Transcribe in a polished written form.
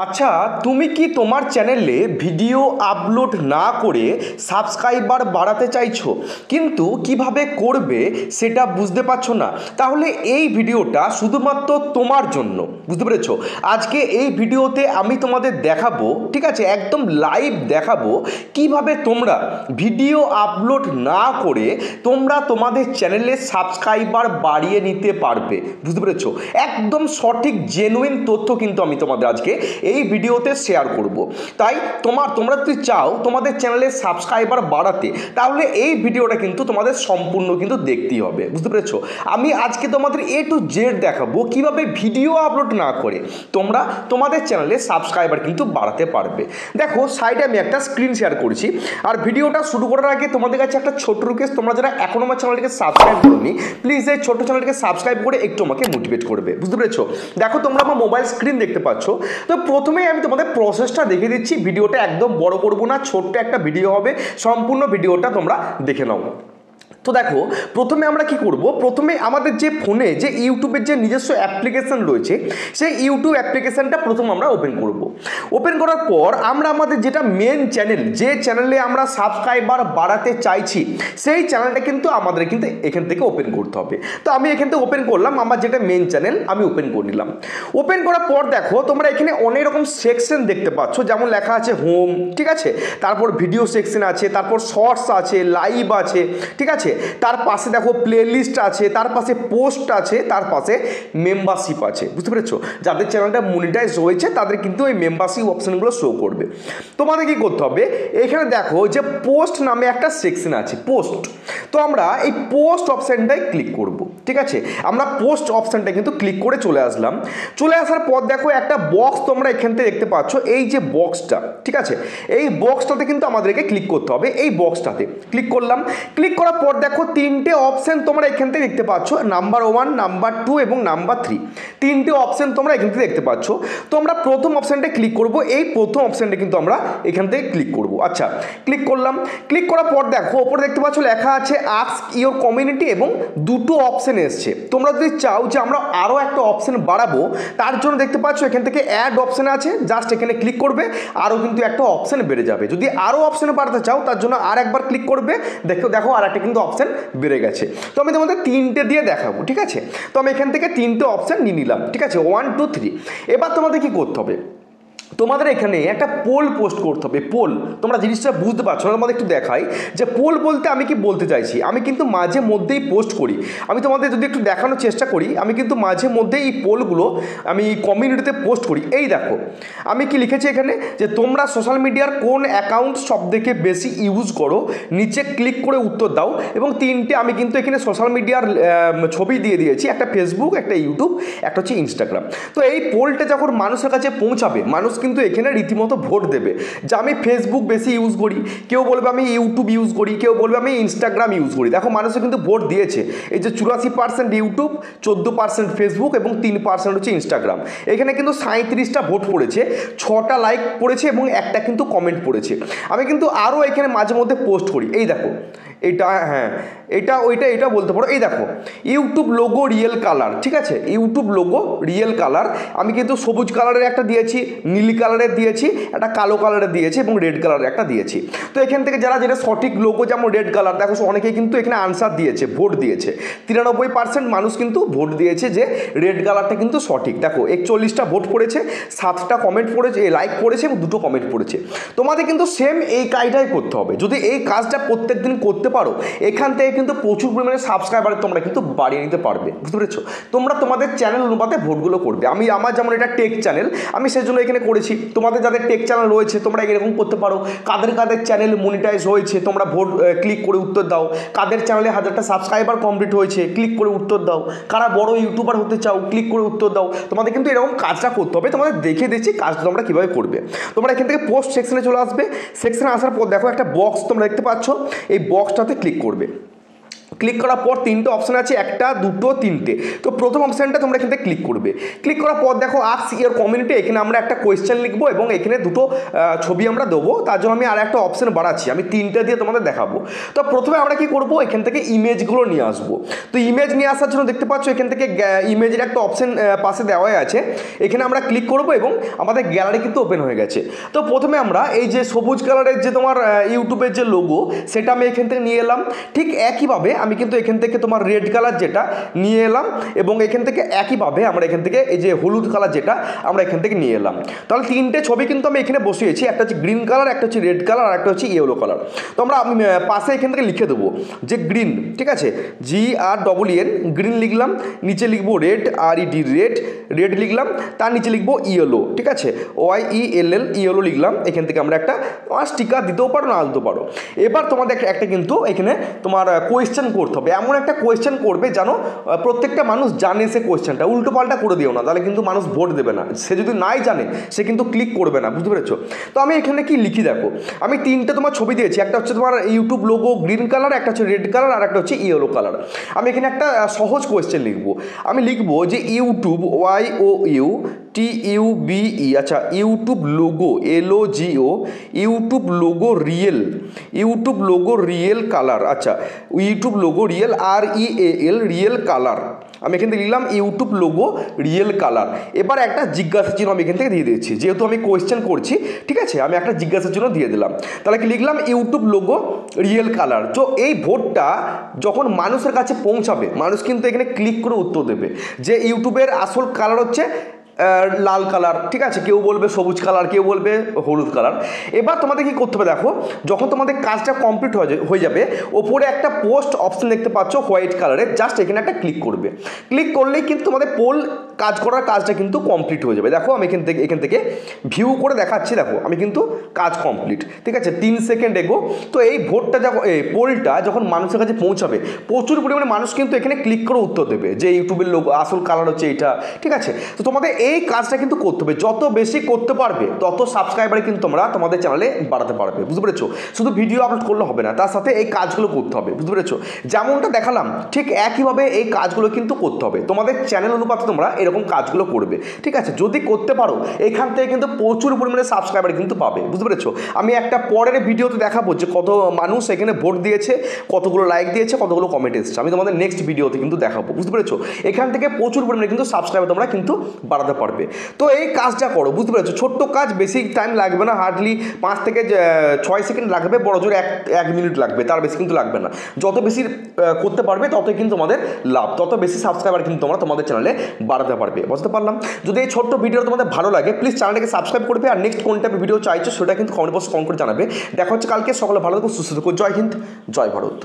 আচ্ছা, তুমি কি তোমার চ্যানেলে ভিডিও আপলোড না করে সাবস্ক্রাইবার বাড়াতে চাইছো, কিন্তু কিভাবে করবে সেটা বুঝতে পারছো না? তাহলে এই ভিডিওটা শুধুমাত্র তোমার জন্য, বুঝতে পেরেছো? আজকে এই ভিডিওতে আমি তোমাদের দেখাবো, ঠিক আছে, একদম লাইভ দেখাবো কিভাবে তোমরা ভিডিও আপলোড না করে তোমরা তোমাদের চ্যানেলে সাবস্ক্রাইবার বাড়িয়ে নিতে পারবে, বুঝতে পেরেছো? একদম সঠিক জেনুইন তথ্য কিন্তু আমি তোমাদের আজকে এই ভিডিওতে শেয়ার করব। তাই তোমরা যদি চাও তোমাদের চ্যানেলে সাবস্ক্রাইবার বাড়াতে, তাহলে এই ভিডিওটা কিন্তু তোমাদের সম্পূর্ণ কিন্তু দেখতেই হবে, বুঝতে পেরেছো? আমি আজকে তোমাদের A to Z দেখাবো কিভাবে ভিডিও আপলোড না করে তোমরা তোমাদের চ্যানেলে সাবস্ক্রাইবার কিন্তু বাড়াতে পারবে। দেখো, সাইডে আমি একটা স্ক্রিন শেয়ার করছি। আর ভিডিওটা শুরু করার আগে তোমাদের কাছে একটা ছোট্ট রিকোয়েস্ট, তোমরা যারা এখনো আমার চ্যানেলটিকে সাবস্ক্রাইব করোনি, প্লিজ এই ছোট্ট চ্যানেলটিকে সাবস্ক্রাইব করে একটু আমাকে মোটিভেট করবে, বুঝতে পেরেছো? দেখো, তোমরা আমার মোবাইল স্ক্রিন দেখতে পাচ্ছ। তো প্রথমেই আমি তোমাদের প্রসেসটা দেখিয়ে দিচ্ছি। ভিডিওটা একদম বড় করবো না, ছোট্ট একটা ভিডিও হবে, সম্পূর্ণ ভিডিওটা তোমরা দেখে নাও। তো দেখো, প্রথমে আমরা কি করব, প্রথমে আমাদের যে ফোনে যে ইউটিউবের যে নিজস্ব অ্যাপ্লিকেশন রয়েছে, সেই ইউটিউব অ্যাপ্লিকেশনটা প্রথম আমরা ওপেন করব। ওপেন করার পর আমরা আমাদের যেটা মেন চ্যানেল, যে চ্যানেলে আমরা সাবস্ক্রাইবার বাড়াতে চাইছি, সেই চ্যানেলটা কিন্তু আমাদের কিন্তু এখান থেকে ওপেন করতে হবে। তো আমি এখান থেকে ওপেন করলাম, আমার যেটা মেন চ্যানেল আমি ওপেন করে নিলাম। ওপেন করার পর দেখো, তোমরা এখানে অনেক রকম সেকশন দেখতে পাচ্ছ, যেমন লেখা আছে হোম, ঠিক আছে, তারপর ভিডিও সেকশন আছে, তারপর শর্টস আছে, লাইভ আছে, ঠিক আছে, তার পাশে দেখো প্লেলিস্ট আছে, তার পাশে পোস্ট আছে, তার পাশে মেম্বারশিপ আছে, বুঝতে পেরেছো? যাদের চ্যানেলটা মনিটাইজ হয়েছে তাদের কিন্তু এই মেম্বারশিপ অপশনগুলো শো করবে। তোমাদের কি করতে হবে, এখানে দেখো যে পোস্ট নামে একটা সেকশন আছে, পোস্ট। তো আমরা এই পোস্ট অপশনটাই ক্লিক করব, ঠিক আছে। আমরা পোস্ট অপশনটা কিন্তু ক্লিক করে চলে আসলাম। চলে আসার পর দেখো একটা বক্স তোমরা এখান থেকে দেখতে পাচ্ছ, এই যে বক্সটা, ঠিক আছে, এই বক্সটাতে কিন্তু আমাদেরকে ক্লিক করতে হবে। এই বক্সটাতে ক্লিক করলাম। ক্লিক করার পর দেখো তিনটে অপশন তোমরা এখান থেকে দেখতে পাচ্ছ, নাম্বার 1, নাম্বার 2 এবং নাম্বার 3, তিনটে অপশন তোমরা এখান থেকে দেখতে পাচ্ছ। তো আমরা প্রথম অপশনটা ক্লিক করব, এই প্রথম অপশনটা কিন্তু আমরা এখান থেকে ক্লিক করব। আচ্ছা, ক্লিক করলাম। ক্লিক করার পর দেখো ওপরে দেখতে পাচ্ছ লেখা আছে আস্ক ইওর কমিউনিটি, এবং দুটো অপশন এসছে। তোমরা যদি চাও যে আমরা আরও একটা অপশন বাড়াবো, তার জন্য দেখতে পাচ্ছ এখান থেকে অ্যাড অপশন আছে, জাস্ট এখানে ক্লিক করবে, আরও কিন্তু একটা অপশন বেড়ে যাবে। যদি আরও অপশন বাড়াতে চাও, তার জন্য আর একবার ক্লিক করবে, দেখো আর একটা কিন্তু অপশন বেড়ে গেছে। তো আমি তোমাদের তিনটে দিয়ে দেখাবো, ঠিক আছে। তো আমি এখান থেকে তিনটে অপশন নিয়ে নিলাম, ঠিক আছে, 1 2 3। এবার তোমাদের কি করতে হবে, তোমাদের এখানে একটা পোল পোস্ট করতে হবে। পোল, তোমরা জিনিসটা বুঝতে পারছো না, তোমাদের একটু দেখাই যে পোল বলতে আমি কি বলতে চাইছি। আমি কিন্তু মাঝে মধ্যেই পোস্ট করি, আমি তোমাদের যদি একটু দেখানোর চেষ্টা করি, আমি কিন্তু মাঝে মধ্যেই এই পোলগুলো আমি কমিউনিটিতে পোস্ট করি। এই দেখো আমি কি লিখেছি এখানে, যে তোমরা সোশ্যাল মিডিয়ার কোন অ্যাকাউন্ট সবথেকে বেশি ইউজ করো, নিচে ক্লিক করে উত্তর দাও। এবং তিনটে আমি কিন্তু এখানে সোশ্যাল মিডিয়ার ছবি দিয়ে দিয়েছি, একটা ফেসবুক, একটা ইউটিউব, একটা হচ্ছে ইনস্টাগ্রাম। তো এই পোলটা যখন মানুষের কাছে পৌঁছাবে, মানুষ কিন্তু এখানে রীতিমতো ভোট দেবে যে আমি ফেসবুক বেশি ইউজ করি, কেউ বলবে আমি ইউটিউব ইউজ করি, কেউ বলবে আমি ইনস্টাগ্রাম ইউজ করি। দেখো মানুষে কিন্তু ভোট দিয়েছে, এই যে 84% ইউটিউব, 14% ফেসবুক এবং 3% হচ্ছে ইনস্টাগ্রাম। এখানে কিন্তু 37টা ভোট পড়েছে, 6টা লাইক পড়েছে এবং একটা কিন্তু কমেন্ট পড়েছে। আমি কিন্তু আরও এখানে মাঝে মধ্যে পোস্ট করি। এই দেখো এটা, হ্যাঁ এটা বলতে পারো। এই দেখো ইউটিউব লোগো রিয়েল কালার, ঠিক আছে, ইউটিউব লোগো রিয়েল কালার আমি কিন্তু সবুজ কালারের একটা দিয়েছি, নীল কালারের দিয়েছি, একটা কালো কালারের দিয়েছি এবং রেড কালারের একটা দিয়েছি। তো এখান থেকে যারা যেটা সঠিক লোগো, যেমন রেড কালার, দেখো অনেকেই কিন্তু এখানে আনসার দিয়েছে, ভোট দিয়েছে। 93% মানুষ কিন্তু ভোট দিয়েছে যে রেড কালারটা কিন্তু সঠিক। দেখো 41টা ভোট পড়েছে, 7টা কমেন্ট পড়েছে, লাইক পড়েছে এবং 2টো কমেন্ট পড়েছে। তোমাদের কিন্তু সেম এই কাজটাই করতে হবে। যদি এই কাজটা প্রত্যেক দিন করতে পারো, এখান থেকে কিন্তু প্রচুর পরিমাণে সাবস্ক্রাইবার তোমরা কিন্তু বাড়িয়ে নিতে পারবে, বুঝতে পেরেছো? তোমরা তোমাদের চ্যানেল অনুপাতে ভোটগুলো করবে। আমার যেমন এটা টেক চ্যানেল, আমি সেই জন্য এখানে করেছি। তোমাদের যাদের টেক চ্যানেল রয়েছে তোমরা এরকম করতে পারো। কাদের চ্যানেল মনিটাইজ হয়েছে তোমরা ভোট ক্লিক করে উত্তর দাও। কাদের চ্যানেলে 1000টা সাবস্ক্রাইবার কমপ্লিট হয়েছে, ক্লিক করে উত্তর দাও। কারা বড় ইউটিউবার হতে চাও, ক্লিক করে উত্তর দাও। তোমাদের কিন্তু এরকম কাজটা করতে হবে। তোমাদের দেখে দিচ্ছি কাজটা তোমরা কীভাবে করবে। তোমরা এখান থেকে পোস্ট সেকশনে চলে আসবে। সেকশনে আসার পর দেখো একটা বক্স তোমরা দেখতে পাচ্ছ, এই বক্সটাতে ক্লিক করবে। ক্লিক করার পর তিনটে অপশান আছে, একটা দুটো তিনটে। তো প্রথম অপশানটা তোমরা এখান থেকে ক্লিক করবে। ক্লিক করার পর দেখো আস্ক ইওর কমিউনিটি, এখানে আমরা একটা কোয়েশ্চেন লিখবো এবং এখানে দুটো ছবি আমরা দেবো। তার জন্য আমি আর একটা অপশান বাড়াচ্ছি, আমি তিনটে দিয়ে তোমাদের দেখাবো। তো প্রথমে আমরা কি করবো, এখান থেকে ইমেজগুলো নিয়ে আসবো। তো ইমেজ নিয়ে আসার জন্য দেখতে পাচ্ছ এখান থেকে ইমেজের একটা অপশান পাশে দেওয়াই আছে, এখানে আমরা ক্লিক করবো এবং আমাদের গ্যালারি কিন্তু ওপেন হয়ে গেছে। তো প্রথমে আমরা এই যে সবুজ কালারের যে তোমার ইউটিউবের যে লোগো, সেটা আমি এখান থেকে নিয়ে এলাম। ঠিক একইভাবে আমি কিন্তু এখান থেকে তোমার রেড কালার যেটা নিয়ে এলাম এবং এখান থেকে একইভাবে আমরা এখান থেকে এই যে হলুদ কালার যেটা আমরা এখান থেকে নিয়ে এলাম। তাহলে তিনটে ছবি কিন্তু আমি এখানে বসিয়েছি, একটা হচ্ছে গ্রিন কালার, একটা হচ্ছে রেড কালার, আর একটা হচ্ছে ইয়েলো কালার। তো আমরা পাশে এখান থেকে লিখে দেবো যে গ্রিন, ঠিক আছে, GREEN, গ্রিন লিখলাম, নিচে লিখবো রেড, RED রেড, রেড লিখলাম, তার নিচে লিখবো ইয়েলো, ঠিক আছে, YELL ইয়েলো লিখলাম। এখান থেকে আমরা একটা স্টিকার দিতেও পারো, না দিতেও পারো। এবার তোমাদের একটা কিন্তু এখানে তোমার কোয়েশ্চেন করতে হবে, এমন একটা কোয়েশ্চেন করবে যেন প্রত্যেকটা মানুষ জানে সে কোয়েশ্চেনটা, উল্টো পাল্টা করে দিও না, তাহলে কিন্তু মানুষ ভোট দেবে না। সে যদি নাই জানে সে কিন্তু ক্লিক করবে না, বুঝতে পেরেছো? তো আমি এখানে কি লিখি দেখো, আমি তিনটে তোমার ছবি দিয়েছি, একটা হচ্ছে তোমার ইউটিউব লোগো গ্রিন কালার, একটা হচ্ছে রেড কালার, আর একটা হচ্ছে ইয়েলো কালার। আমি এখানে একটা সহজ কোয়েশ্চেন লিখবো, আমি লিখবো যে ইউটিউব YOUTUBE, আচ্ছা, YouTube logo LOGO, YouTube logo real colour, আচ্ছা, YouTube logo real REAL real colour. আমি এখান থেকে লিখলাম ইউটিউব লোগো রিয়েল কালার। এবার একটা জিজ্ঞাসা চিহ্ন আমি এখান থেকে দিয়ে দিচ্ছি, যেহেতু আমি কোয়েশ্চেন করছি, ঠিক আছে, আমি একটা জিজ্ঞাসা চিহ্ন দিয়ে দিলাম। তাহলে কি লিখলাম, ইউটিউব লোগো রিয়েল কালার। তো এই ভোটটা যখন মানুষের কাছে পৌঁছাবে, মানুষ কিন্তু এখানে ক্লিক করে উত্তর দেবে যে ইউটিউবের আসল কালার হচ্ছে লাল কালার, ঠিক আছে, কেউ বলবে সবুজ কালার, কেউ বলবে হলুদ কালার। এবার তোমাদের কি করতে হবে দেখো, যখন তোমাদের কাজটা কমপ্লিট হয়ে যাবে, ওপরে একটা পোস্ট অপশন দেখতে পাচ্ছ হোয়াইট কালারের, জাস্ট এখানে একটা ক্লিক করবে। ক্লিক করলেই কিন্তু তোমাদের পোল কাজ করার কাজটা কিন্তু কমপ্লিট হয়ে যাবে। দেখো আমি এখান থেকে ভিউ করে দেখাচ্ছি, দেখো আমি কিন্তু কাজ কমপ্লিট, ঠিক আছে, 3 সেকেন্ড এগো। তো এই ভোটটা যখন পোলটা যখন মানুষের কাছে পৌঁছাবে, প্রচুর পরিমাণে মানুষ কিন্তু এখানে ক্লিক করে উত্তর দেবে যে ইউটিউবের লোগো আসল কালার হচ্ছে এইটা, ঠিক আছে। তো তোমাদের এই কাজটা কিন্তু করতে হবে, যত বেশি করতে পারবে তত সাবস্ক্রাইবার কিন্তু তোমরা তোমাদের চ্যানেলে বাড়াতে পারবে, বুঝতে পেরেছো? শুধু ভিডিও আপলোড করলে হবে না, তার সাথে এই কাজগুলো করতে হবে, বুঝতে পেরেছো? যেমনটা দেখালাম ঠিক একইভাবে এই কাজগুলো কিন্তু করতে হবে। তোমাদের চ্যানেল অনুপাতে তোমরা এরকম কাজগুলো করবে, ঠিক আছে। যদি করতে পারো এখান থেকে কিন্তু প্রচুর পরিমাণে সাবস্ক্রাইবার কিন্তু পাবে, বুঝতে পেরেছো? আমি একটা পরের ভিডিওতে দেখাবো যে কত মানুষ এখানে ভোট দিয়েছে, কতগুলো লাইক দিয়েছে, কতগুলো কমেন্ট এসেছে, আমি তোমাদের নেক্সট ভিডিওতে কিন্তু দেখাবো, বুঝতে পেরেছো? এখান থেকে প্রচুর পরিমাণে কিন্তু সাবস্ক্রাইবার তোমরা কিন্তু বাড়াতে পারবে। তো এই কাজটা করো, বুঝতে পেরেছো? ছোট্ট কাজ, বেশি টাইম লাগবে না, হার্ডলি 5 থেকে 6 সেকেন্ড লাগবে, বড় জোর 1 মিনিট লাগবে, তার বেশি কিন্তু লাগবে না। যত বেশি করতে পারবে ততই কিন্তু তোমাদের লাভ, তত বেশি সাবস্ক্রাইবার কিন্তু তোমরা তোমাদের চ্যানেলে বাড়াতে পারবে, বুঝতে পারলাম? যদি এই ছোট্ট ভিডিও তোমাদের ভালো লাগে প্লিজ চ্যানেলটাকে সাবস্ক্রাইব করবে, আর নেক্সট কোন টাইপের ভিডিও চাইছো সেটা কিন্তু কমেন্ট বক্সে কমেন্ট করে জানাবে। দেখা হচ্ছে কালকে, সকলে ভালো থাকো, সুস্থ থাকো, জয় হিন্দ, জয় ভারত।